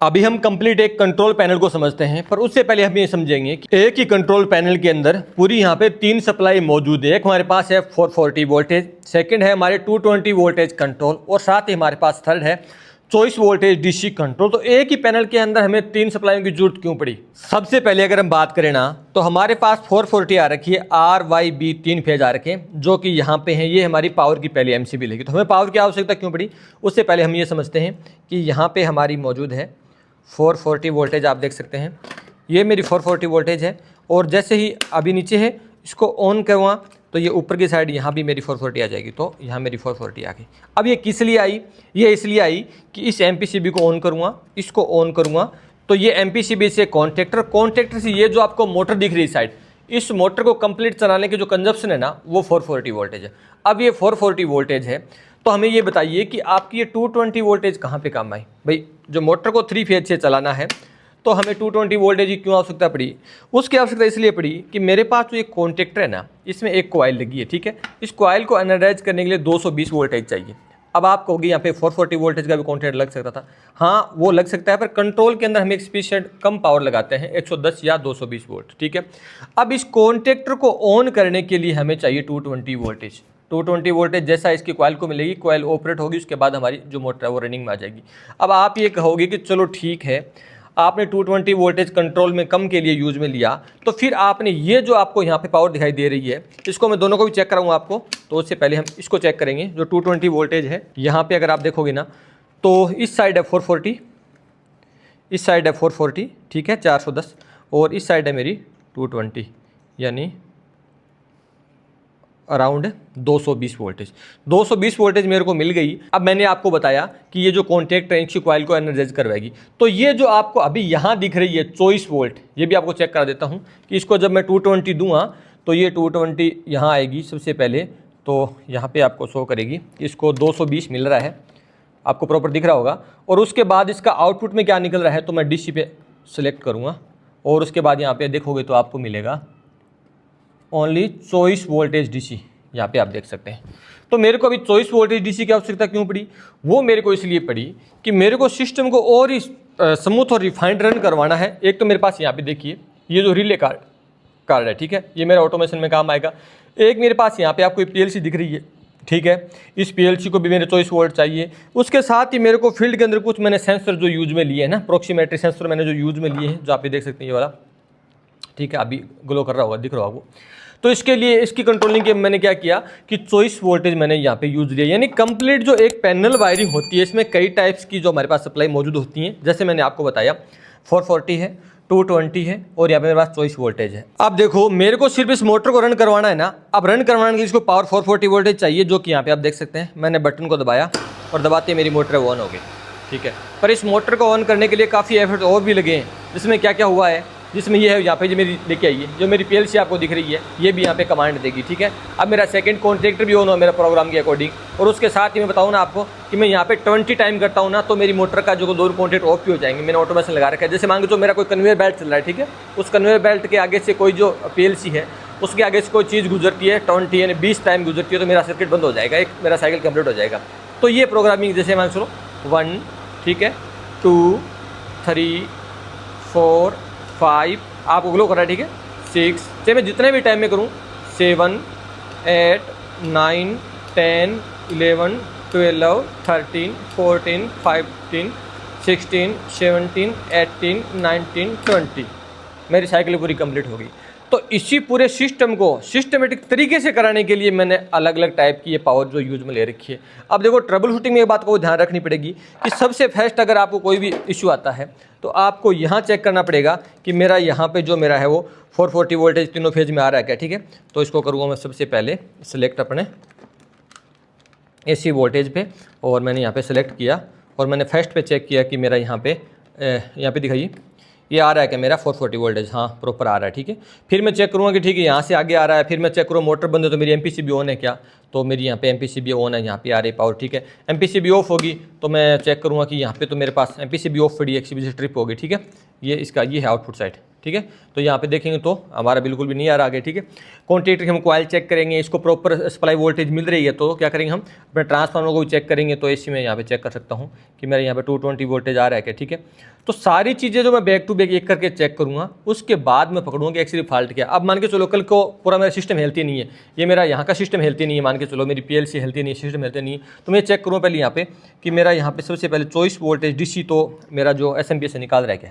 अभी हम कंप्लीट एक कंट्रोल पैनल को समझते हैं, पर उससे पहले हम ये समझेंगे कि एक ही कंट्रोल पैनल के अंदर पूरी यहाँ पे 3 सप्लाई मौजूद है। एक हमारे पास है 440 वोल्टेज, सेकंड है हमारे 220 वोल्टेज कंट्रोल और साथ ही हमारे पास थर्ड है 24 वोल्टेज डीसी कंट्रोल। तो एक ही पैनल के अंदर हमें 3 सप्लाइयों की जरूरत क्यों पड़ी? सबसे पहले अगर हम बात करें ना, तो हमारे पास 440 आ रखी है, RYB 3 फेज आ रखे हैं जो कि यहाँ पे हैं। ये हमारी पावर की पहली MCB लगी। तो हमें पावर की आवश्यकता क्यों पड़ी? उससे पहले हम ये समझते हैं कि यहाँ पे हमारी मौजूद है 440 वोल्टेज। आप देख सकते हैं ये मेरी 440 वोल्टेज है, और जैसे ही अभी नीचे है इसको ऑन करवा तो ये ऊपर की साइड यहाँ भी मेरी 440 आ जाएगी। तो यहाँ मेरी 440 आ गई। अब ये किस लिए आई? ये इसलिए आई कि इस MPCB को ऑन करूँगा, इसको ऑन करूँगा तो ये MPCB से कॉन्टेक्टर से ये जो आपको मोटर दिख रही है साइड, इस मोटर को कंप्लीट चलाने की जो कंजप्शन है ना वो 440 वोल्टेज है। अब ये 440 वोल्टेज है तो हमें ये बताइए कि आपकी ये 220 वोल्टेज कहाँ पे काम आई? भाई जो मोटर को 3 फेज से चलाना है तो हमें 220 वोल्टेज की क्यों आवश्यकता पड़ी? उसकी आवश्यकता इसलिए पड़ी कि मेरे पास जो एक कॉन्टेक्टर है ना, इसमें एक कॉइल लगी है, ठीक है। इस कॉइल को एनर्जाइज करने के लिए 220 वोल्टेज चाहिए। अब आप कहोगे यहाँ पे 440 वोल्टेज का भी कॉन्टेक्टर लग सकता था। हाँ वो लग सकता है, पर कंट्रोल के अंदर हम एक स्पेशल कम पावर लगाते हैं, 110 या 220 वोल्ट, ठीक है। अब इस कॉन्टेक्टर को ऑन करने के लिए हमें चाहिए 220 वोल्टेज। 220 वोल्टेज जैसा इसकी कॉइल को मिलेगी, कॉइल ऑपरेट होगी, उसके बाद हमारी जो मोटर है वो रनिंग में आ जाएगी। अब आप ये कहोगे कि चलो ठीक है, आपने 220 वोल्टेज कंट्रोल में कम के लिए यूज में लिया, तो फिर आपने ये जो आपको यहाँ पे पावर दिखाई दे रही है, इसको मैं दोनों को भी चेक कराऊंगा आपको। तो उससे पहले हम इसको चेक करेंगे। जो 220 वोल्टेज है यहाँ पे अगर आप देखोगे ना, तो इस साइड है 440, इस साइड है 440, ठीक है 410, और इस साइड है मेरी 220, यानी अराउंड 220 वोल्टेज। 220 वोल्टेज मेरे को मिल गई। अब मैंने आपको बताया कि ये जो कॉन्टेक्ट है इसकी कॉइल को एनर्जाइज करवाएगी। तो ये जो आपको अभी यहाँ दिख रही है 24 वोल्ट, ये भी आपको चेक करा देता हूँ कि इसको जब मैं 220 दूंगा तो ये 220 यहाँ आएगी। सबसे पहले तो यहाँ पे आपको शो करेगी कि इसको 220 मिल रहा है, आपको प्रॉपर दिख रहा होगा। और उसके बाद इसका आउटपुट में क्या निकल रहा है, तो मैं DC पे सिलेक्ट करूँगा और उसके बाद यहाँ पे देखोगे तो आपको मिलेगा ओनली 24 वोल्टेज DC। यहाँ पे आप देख सकते हैं। तो मेरे को अभी 24 वोल्टेज DC की आवश्यकता क्यों पड़ी? वो मेरे को इसलिए पड़ी कि मेरे को सिस्टम को और ही स्मूथ और रिफाइंड रन करवाना है। एक तो मेरे पास यहाँ पे देखिए ये जो रिले कार्ड है, ठीक है, ये मेरा ऑटोमेशन में काम आएगा। एक मेरे पास यहाँ पे आपको PLC दिख रही है, ठीक है, इस PLC को भी मेरे 24 वोल्ट चाहिए। उसके साथ ही मेरे को फील्ड के अंदर कुछ मैंने सेंसर जो यूज में लिए हैं ना, प्रोक्सीमेट्री सेंसर मैंने जो यूज में लिए हैं, जो आप ये देख सकते हैं ये वाला, ठीक है, अभी ग्लो कर रहा होगा, दिख रहा होगा वो। तो इसके लिए इसकी कंट्रोलिंग के मैंने क्या किया कि 24 वोल्टेज मैंने यहाँ पे यूज लिया। यानी कंप्लीट जो एक पैनल वायरिंग होती है, इसमें कई टाइप्स की जो हमारे पास सप्लाई मौजूद होती हैं। जैसे मैंने आपको बताया 440 है, 220 है, और यहाँ पे मेरे पास 24 वोल्टेज है। अब देखो मेरे को सिर्फ इस मोटर को रन करवाना है ना। अब रन करवाने के लिए इसको पावर 440 वोल्टेज चाहिए, जो कि यहाँ पे आप देख सकते हैं। मैंने बटन को दबाया और दबाते मेरी मोटर ऑन हो गई, ठीक है। पर इस मोटर को ऑन करने के लिए काफ़ी एफर्ट और भी लगे हैं, जिसमें क्या क्या हुआ है, जिसमें ये है यहाँ पे जो मेरी लेके आई है, जो मेरी PLC आपको दिख रही है, ये भी यहाँ पे कमांड देगी, ठीक है। अब मेरा सेकंड कॉन्ट्रैक्टर भी ऑन हो मेरा प्रोग्राम के अकॉर्डिंग। और उसके साथ ही मैं बताऊँ ना आपको कि मैं यहाँ पे 20 टाइम करता हूँ ना, तो मेरी मोटर का जो 2 कॉन्ट्रैक्ट ऑफ भी हो जाएंगे। मैंने ऑटोमेशन लगा रखा है। जैसे मान लो जो मेरा कोई कन्वेयर बेल्ट चल रहा है, ठीक है, उस कन्वेयर बेल्ट के आगे से कोई जो PLC है उसके आगे से कोई चीज़ गुजरती है, 20 यानी 20 टाइम गुजरती है, तो मेरा सर्किट बंद हो जाएगा, एक मेरा साइकिल कंप्लीट हो जाएगा। तो ये प्रोग्रामिंग जैसे मान लो 1, ठीक है, 2, 3, 4, 5 आपको ग्लो कर रहा है, ठीक है, 6, चाहे मैं जितने भी टाइम में करूँ, 7, 8, 9, 10, 11, 12, 13, 14, 15, 16, 17, 18, 19, 20 मेरी साइकिल पूरी कंप्लीट हो गई। तो इसी पूरे सिस्टम को सिस्टमेटिक तरीके से कराने के लिए मैंने अलग अलग टाइप की ये पावर जो यूज में ले रखी है। अब देखो ट्रबल शूटिंग में एक बात को ध्यान रखनी पड़ेगी कि सबसे फर्स्ट अगर आपको कोई भी इशू आता है तो आपको यहाँ चेक करना पड़ेगा कि मेरा यहाँ पे जो मेरा है वो 440 वोल्टेज तीनों फेज में आ रहा है क्या, ठीक है। तो इसको करूँगा मैं सबसे पहले सिलेक्ट अपने AC वोल्टेज पे, और मैंने यहाँ पे सिलेक्ट किया और मैंने फर्स्ट पे चेक किया कि मेरा यहाँ पे दिखाइए ये आ रहा है क्या मेरा 440 वोल्टेज, हाँ प्रॉपर आ रहा है, ठीक है। फिर मैं चेक करूँगा कि ठीक है यहाँ से आगे आ रहा है। फिर मैं चेक करूँ मोटर बंद है तो मेरी MPCB ऑन है क्या, तो मेरी यहाँ पे MPCB ऑन है, यहाँ पे आ रही पावर, ठीक है। MPCB ऑफ होगी तो मैं चेक करूँगा कि यहाँ पे तो मेरे पास MPCB ऑफ पड़ी है, XCB से ट्रिप होगी, ठीक है। ये इसका ये है आउटपुट साइड, ठीक है। तो यहाँ पे देखेंगे तो हमारा बिल्कुल भी नहीं आ रहा आगे, ठीक है। कॉन्टैक्ट हम कॉइल चेक करेंगे, इसको प्रॉपर सप्लाई वोल्टेज मिल रही है तो क्या करेंगे हम अपने ट्रांसफार्मर को भी चेक करेंगे। तो एसी में यहाँ पे चेक कर सकता हूँ कि मेरे यहाँ पे 220 वोल्टेज आ रहा है क्या, ठीक है। तो सारी चीज़ें जो मैं बैक टू बैक एक करके चेक करूँगा, उसके बाद मैं पकड़ूंगा कि एक्चुअली फॉल्ट क्या। अब मान के चलो कल को पूरा मेरा सिस्टम हेल्थी नहीं है, ये मेरा यहाँ का सिस्टम हेल्थी नहीं है, मान के चलो मेरी PLC हेल्थी नहीं है, सिस्टम हेल्थी नहीं है, तो मैं चेक करूँ पहले यहाँ पे कि मेरा यहाँ पे सबसे पहले 24 वोल्टेज DC तो मेरा जो SMPS से निकाल रहा है क्या।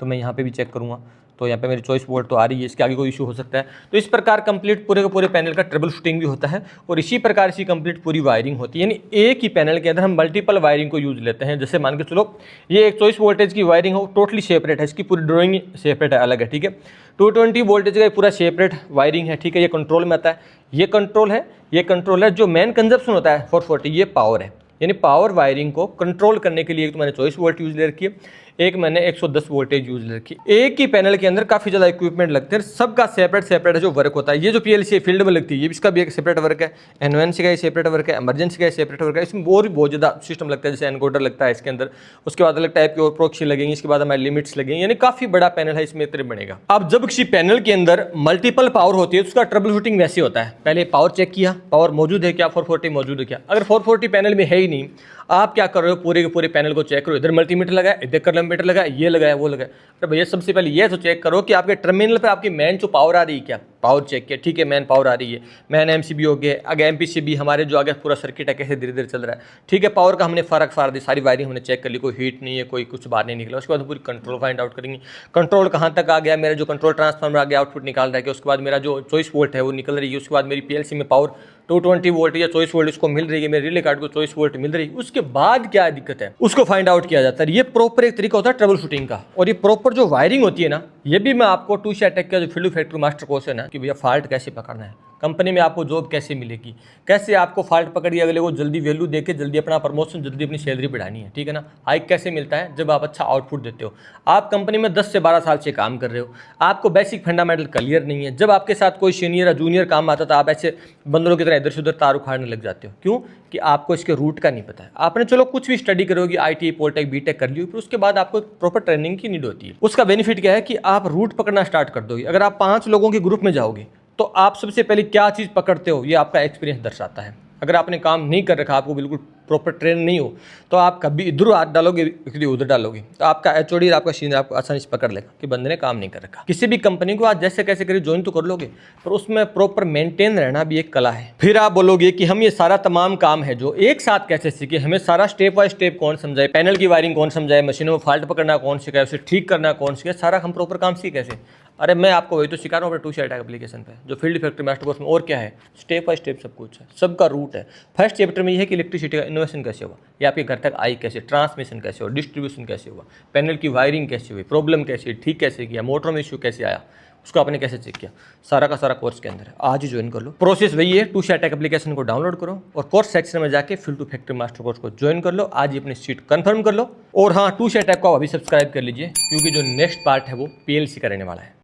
तो मैं यहाँ पे भी चेक करूँगा, तो यहाँ पे मेरी 24 वोल्ट तो आ रही है, इसके आगे कोई इशू हो सकता है। तो इस प्रकार कंप्लीट पूरे के पूरे पैनल का ट्रबल शूटिंग भी होता है और इसी प्रकार इसकी कंप्लीट पूरी वायरिंग होती है। यानी एक ही पैनल के अंदर हम मल्टीपल वायरिंग को यूज लेते हैं। जैसे मान के चलो ये एक 24 वोल्टेज की वायरिंग हो, टोटली सेपरेट है, इसकी पूरी ड्राइंग सेपरेट है, अलग है, ठीक है। 220 वोल्टेज का पूरा सेपरेट वायरिंग है, ठीक है। ये कंट्रोल में आता है, ये कंट्रोल है, ये कंट्रोल है। जो मेन कंजप्शन होता है 440, ये पावर है। यानी पावर वायरिंग को कंट्रोल करने के लिए एक तो मैंने 24 वोल्ट यूज ले रखी है, एक मैंने 110 वोल्टेज यूज ले रखी है। एक ही पैनल के अंदर काफ़ी ज़्यादा इक्विपमेंट लगते हैं, सबका सेपरेट सेपरेट जो वर्क होता है। ये जो PLC फील्ड में लगती है, ये इसका भी एक सेपरेट वर्क है, एनवेंसी का सेपरेट वर्क है, इमरजेंसी का सेपरेट वर्क है। इसमें और भी बहुत ज़्यादा सिस्टम लगता है, जैसे एनकोडर लगता है इसके अंदर, उसके बाद अलग टाइप के और प्रोक्सी लगेंगे, इसके बाद हमारे लिमिट्स लगेंगे। यानी काफ़ी बड़ा पैनल है, इसमें इतने बनेगा। अब जब किसी पैनल के अंदर मल्टीपल पावर होती है तो उसका ट्रबल शूटिंग वैसे होता है, पहले पावर चेक किया, पावर मौजूद है क्या, 440 मौजूद है क्या। अगर 440 पैनल में है ही नहीं, आप क्या कर रहे हो, पूरे के पूरे पैनल को चेक करो, इधर मल्टीमीटर लगा है, इधर कलममीटर लगा है, ये लगाया वो लगाया। तो भैया सबसे पहले ये तो चेक करो कि आपके टर्मिनल पर आपकी मैन जो पावर आ रही है क्या, पावर चेक किया, ठीक है, मैन पावर आ रही है, मैन MCB हो गया, आगे MPCB, हमारे जो आगे पूरा सर्किट है कैसे धीरे धीरे चल रहा है, ठीक है। पावर का हमने फर्क फाड़ दी, सारी वायरिंग हमने चेक कर ली, कोई हीट नहीं है, कोई कुछ बाहर नहीं निकला। उसके बाद पूरी कंट्रोल फाइंड आउट करेंगे, कंट्रोल कहाँ तक आ गया, मेरा जो कंट्रोल ट्रांसफार्मर आ गया आउटपुट निकाल रहा है। उसके बाद मेरा जो 24 वोल्ट है वो निकल रही है। उसके बाद मेरी PLC में पावर 220 वोल्ट या 24 वोल्ट इसको मिल रही है, मेरे रिले कार्ड को 24 वोल्ट मिल रही है। उसके बाद क्या दिक्कत है उसको फाइंड आउट किया जाता है। ये प्रॉपर एक तरीका होता है ट्रबल शूटिंग का। और ये प्रॉपर जो वायरिंग होती है ना, ये भी मैं आपको टूशा टेक का जो फील्ड फैक्ट्री मास्टर कोर्स है ना, कि भैया फॉल्ट कैसे पकड़ना है, कंपनी में आपको जॉब कैसे मिलेगी, कैसे आपको फॉल्ट पकड़िए, अगले को जल्दी वैल्यू देके जल्दी अपना प्रमोशन, जल्दी अपनी सैलरी बढ़ानी है, ठीक है ना। हाइक कैसे मिलता है, जब आप अच्छा आउटपुट देते हो। आप कंपनी में 10 से 12 साल से काम कर रहे हो, आपको बेसिक फंडामेंटल क्लियर नहीं है। जब आपके साथ कोई सीनियर या जूनियर काम आता था, आप ऐसे बंदरों की तरह इधर से उधर तार उखाड़ने लग जाते हो। क्यों कि आपको इसके रूट का नहीं पता है। आपने चलो कुछ भी स्टडी करोगे, ITI पॉलिटेक BTech कर ली, फिर उसके बाद आपको प्रॉपर ट्रेनिंग की नीड होती है। उसका बेनिफिट क्या है कि आप रूट पकड़ना स्टार्ट कर दोगे। अगर आप 5 लोगों के ग्रुप में जाओगे तो आप सबसे पहले क्या चीज़ पकड़ते हो, ये आपका एक्सपीरियंस दर्शाता है। अगर आपने काम नहीं कर रखा, आपको बिल्कुल प्रॉपर ट्रेन नहीं हो, तो आप कभी इधर हाथ डालोगे कभी उधर डालोगे, तो आपका HOD आपका सीनियर आपको आसानी से पकड़ लेगा कि बंदे ने काम नहीं कर रखा। किसी भी कंपनी को आज जैसे कैसे करिए ज्वाइन तो कर लोगे, पर उसमें प्रॉपर मेंटेन रहना भी एक कला है। फिर आप बोलोगे कि हम ये सारा तमाम काम है जो एक साथ कैसे सीखे, हमें सारा स्टेप बाय स्टेप कौन समझाए, पैनल की वायरिंग कौन समझाए, मशीनों में फॉल्ट पकड़ना कौन सिखाए, उसे ठीक करना कौन सिखाए, सारा हम प्रॉपर काम सीखे कैसे। अरे मैं आपको वही तो सिखा रहा हूँ अपने टूशा टेक एप्लीकेशन पे, जो फील्ड फैक्ट्री मास्टर कोर्स में। और क्या है, स्टेप बाय स्टेप सब कुछ है, सबका रूट है। फर्स्ट चैप्टर में ये है कि इलेक्ट्रिसिटी का इन्वेशन कैसे हुआ, ये आपके घर तक आई कैसे, ट्रांसमिशन कैसे हुआ, डिस्ट्रीब्यूशन कैसे हुआ, पैनल की वायरिंग कैसे हुई, प्रॉब्लम कैसे, ठीक कैसे किया, मोटर में इशू कैसे आया, उसको आपने कैसे चेक किया, सारा का सारा कोर्स के अंदर है। आज ही ज्वाइन कर लो। प्रोसेस वही है, टूशा टेक एप्लीकेशन को डाउनलोड करो और कोर्स सेक्शन में जाके field to factory master course को ज्वाइन कर लो। आज ही अपनी सीट कंफर्म कर लो। और हाँ, टूशा टेक को अभी सब्सक्राइब कर लीजिए, क्योंकि जो नेक्स्ट पार्ट है वो PLC का रहने वाला है।